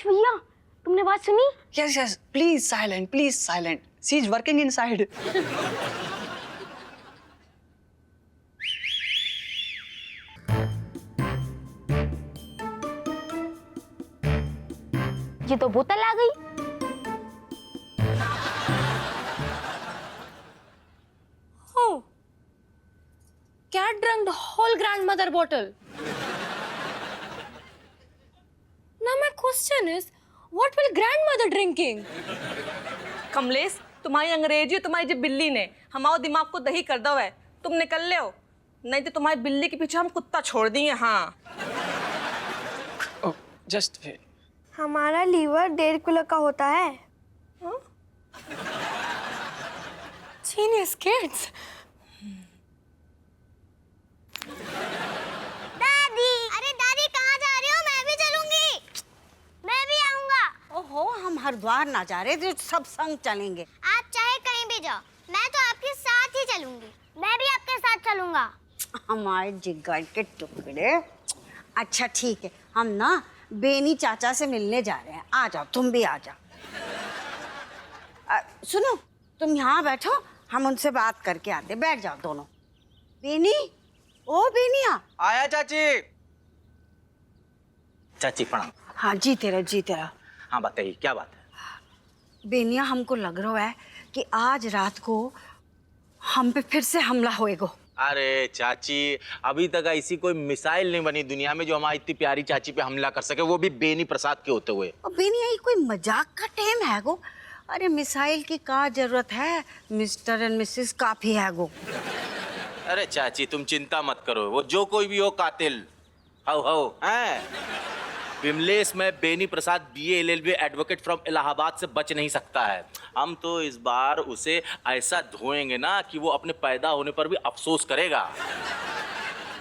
रमेश भैया, तुमने बात सुनी? Yes yes, please silent, she is working inside. ये तो बोतल आ गई। Oh, cat drank the whole grandmother bottle. Now my question is, what will grandmother drinking? Kamlesh, तुम्हारी अंग्रेजी तुम्हारी जो बिल्ली ने हमारे दिमाग को दही कर दो है। तुम निकल ले हो, नहीं तो तुम्हारी बिल्ली के पीछे हम कुत्ता छोड़ देंगे। हाँ जस्ट हमारा लीवर 1.5 किलो का होता है। Genius kids. दादी, अरे दादी कहाँ जा रही हो? मैं भी चलूंगी। मैं भी आऊंगा। ओहो, हम हरिद्वार ना जा रहे थे, सब संग चलेंगे। आप चाहे कहीं भी जाओ, मैं तो आपके साथ ही चलूंगी। मैं भी आपके साथ चलूंगा। हमारे जिगर के टुकड़े। अच्छा ठीक है, हम ना बेनी चाचा से मिलने जा रहे हैं। आ जाओ, तुम भी आ जाओ। सुनो, तुम यहाँ बैठो, हम उनसे बात करके आते। बैठ जाओ दोनों। बेनी, ओ बेनिया। आया चाची। चाची प्रणाम। हाँ जीते रहो। हाँ बताइए, क्या बात है? बेनिया, हमको लग रहा है कि आज रात को हम पे फिर से हमला होएगा। अरे चाची, अभी तक ऐसी कोई मिसाइल नहीं बनी दुनिया में जो हमारी इतनी प्यारी चाची पे हमला कर सके, वो भी बेनी प्रसाद के होते हुए। और बेनिया, ये कोई मजाक का टाइम है गो? अरे मिसाइल की क्या जरूरत है, मिस्टर एंड मिसेस काफी है गो। अरे चाची तुम चिंता मत करो, वो जो कोई भी हो कातिल हो हैं। विमलेश में Beni Prasad BA LLB advocate from Allahabad से बच नहीं सकता है। हम तो इस बार उसे ऐसा धोएंगे ना कि वो अपने पैदा होने पर भी अफसोस करेगा।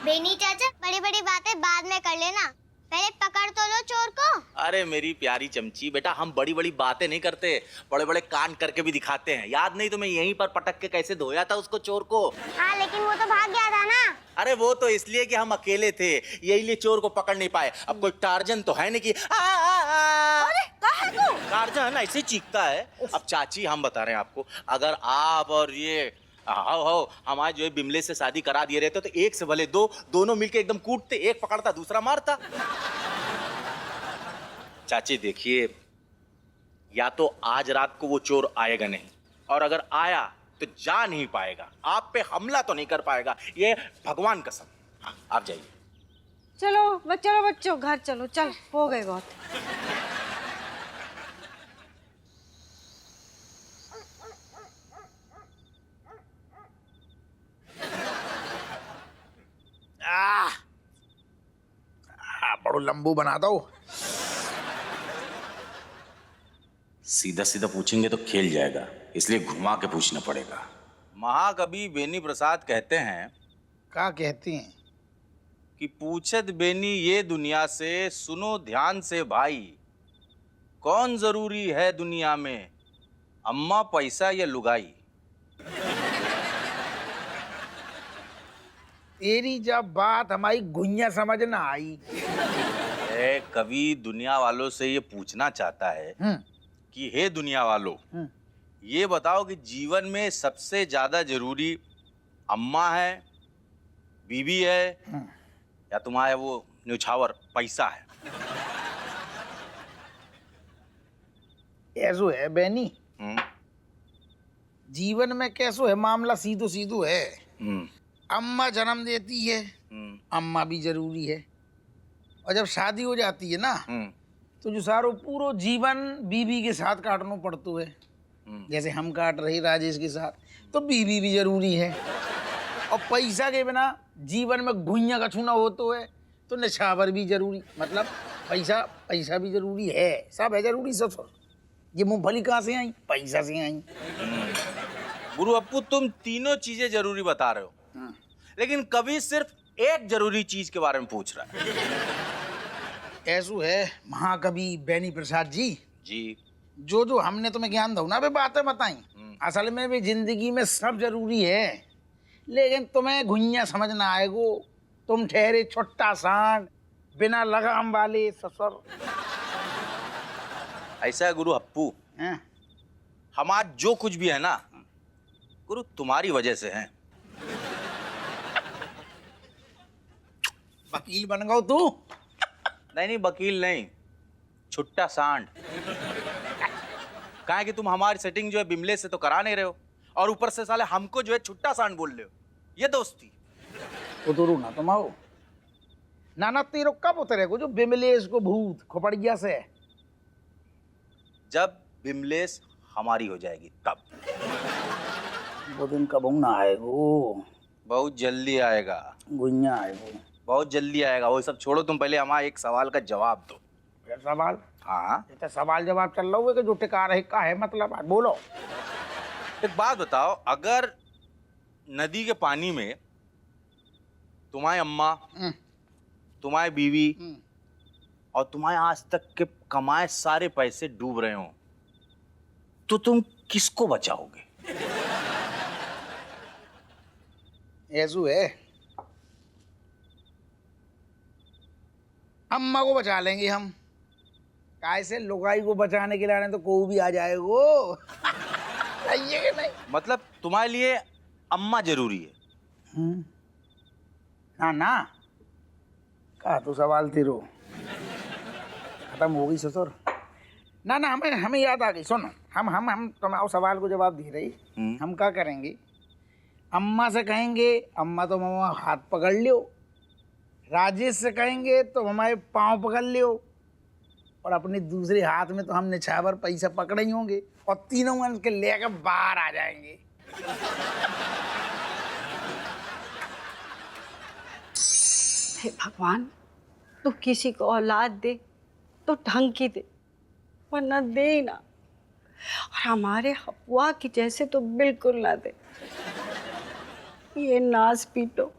बेनी चाचा, बड़ी-बड़ी बातें बाद में कर लेना, पहले पकड़ तो लो चोर को। अरे मेरी प्यारी चमची, बेटा हम बड़ी बड़ी बातें नहीं करते, बड़े बड़े कांड करके भी दिखाते हैं। याद नहीं तुम्हें यहीं पर पटक के कैसे धोया था उसको, चोर को? हाँ, लेकिन वो तो भाग गया था ना। अरे वो तो इसलिए कि हम अकेले थे, यही लिए चोर को पकड़ नहीं पाए। अब कोई टार्जन तो है नहीं कि अरे कहाँ को? टार्जन ऐसे चीखता है। अब चाची हम बता रहे हैं आपको, अगर आप और ये हमारे जो है बिमले से शादी करा दिए रहते तो एक से भले दो, दोनों मिलके एकदम कूटते, एक पकड़ता दूसरा मारता। चाची देखिए, या तो आज रात को वो चोर आएगा नहीं, और अगर आया तो जा नहीं पाएगा, आप पे हमला तो नहीं कर पाएगा, ये भगवान कसम। हाँ, आप जाइए। चलो बच्चों घर चलो, चल हो गए बहुत। बड़ो लंबू बना दो। सीधा सीधा पूछेंगे तो खेल जाएगा, इसलिए घुमा के पूछना पड़ेगा। महाकवि बेनी प्रसाद कहते हैं, क्या कहती हैं? कि पूछत बेनी ये दुनिया से, सुनो ध्यान से भाई, कौन जरूरी है दुनिया में, अम्मा पैसा या लुगाई। तेरी जब बात हमारी गुइया समझ ना आई। कवि दुनिया वालों से ये पूछना चाहता है कि हे दुनिया वालों, ये बताओ कि जीवन में सबसे ज्यादा जरूरी अम्मा है, बीवी है, या तुम्हारा वो न्यौछावर पैसा है? ऐसो है बेनी, जीवन में कैसो है मामला, सीधो सीधो है। अम्मा जन्म देती है, अम्मा भी जरूरी है, और जब शादी हो जाती है ना तो जो सारो पूरो जीवन बीवी के साथ काटना पड़तो है। जैसे हम काट रहे राजेश के साथ, तो बीवी भी जरूरी है। और पैसा के बिना जीवन में घुइयां का छूना हो तो है, तो निछावर भी जरूरी, मतलब पैसा भी जरूरी है, सब है जरूरी सब। ये मूंगफली कहाँ से आई? पैसा से आई। गुरु अप्पू, तुम तीनों चीजें जरूरी बता रहे हो, लेकिन कभी सिर्फ एक जरूरी चीज के बारे में पूछ रहा है। ऐसो है महाकवि बेनी प्रसाद जी, जो हमने तुम्हें ज्ञान दो ना वे बातें बताई, असल में भी जिंदगी में सब जरूरी है, लेकिन तुम्हें घुइयां समझ ना आएगो। तुम ठहरे छोटा सांड, बिना लगाम वाले ससुर। ऐसा है गुरु हप्पू, हैं? हमारा जो कुछ भी है ना गुरु तुम्हारी वजह से है। वकील बन गओ तू। नहीं वकील नहीं, छुट्टा सांड। कहा है कि तुम हमारी सेटिंग जो है बिमले से तो करा नहीं रहे हो, और ऊपर से साले हमको जो है छुट्टा सांड बोल रहे हो। ये दोस्ती। उतरू ना तुम आओ। नाना तेरो कब उतरे को जो बिमलेश को भूत खोपड़िया से? जब बिमलेश हमारी हो जाएगी तब। वो दिन कब ना आएगो? बहुत जल्दी आएगा, गुइया आएगो। बहुत जल्दी आएगा। वो सब छोड़ो, तुम पहले हमारा एक सवाल का जवाब दो। क्या सवाल? हाँ, ये तो सवाल जवाब चल रहा है कि जो टिका रहे का है मतलब बोलो। एक बात बताओ, अगर नदी के पानी में तुम्हारी अम्मा, तुम्हारी बीवी और तुम्हारे आज तक के कमाए सारे पैसे डूब रहे हो, तो तुम किसको बचाओगे? ऐसू है, अम्मा को बचा लेंगे हम। कैसे लुगाई को बचाने के लिए तो कोई भी आ जाएगो। सही है कि नहीं? मतलब तुम्हारे लिए अम्मा जरूरी है? ना ना, कहा तो सवाल तेरो खत्म हो गई ससुर। ना ना, हमें याद आ गई। सुनो, हम तुम्हारे सवाल को जवाब दे रही। हम क्या करेंगे, अम्मा से कहेंगे अम्मा तो मामा हाथ पकड़ लियो, राजेश से कहेंगे तो हमारे पाँव पकड़ लियो, और अपने दूसरे हाथ में तो हम निछावर पैसा पकड़े ही होंगे, और तीनों उनके लेकर बाहर आ जाएंगे। हे भगवान, तू किसी को औलाद दे तो ढंग की दे, वरना दे ही ना। और हमारे हपुआ की जैसे तो बिल्कुल ना दे। ये नाज पीटो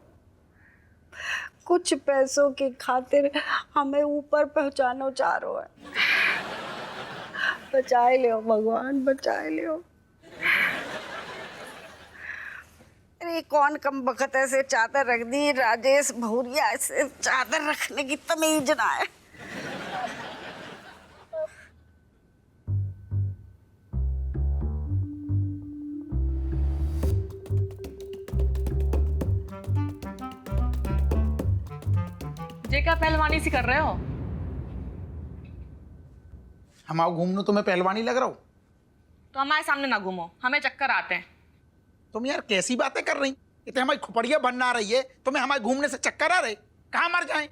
कुछ पैसों की खातिर हमें ऊपर पहुंचाना चाह रहा है। बचाए लियो भगवान, बचाए लियो। अरे कौन कम बखत ऐसे चादर रख दी, राजेश भौरिया ऐसे चादर रखने की तमीज ना है। ये क्या पहलवानी सी कर रहे हो? हम आओ घूमने, तुम्हें पहलवानी लग रहा हो? तो हमारे सामने ना घूमो, हमें चक्कर आते हैं। तुम यार कैसी बातें कर रही? ये तो हमारी खुपड़िया बनना आ रही है, तुम्हें हमारे घूमने से चक्कर आ रहे? कहाँ मर जाएं?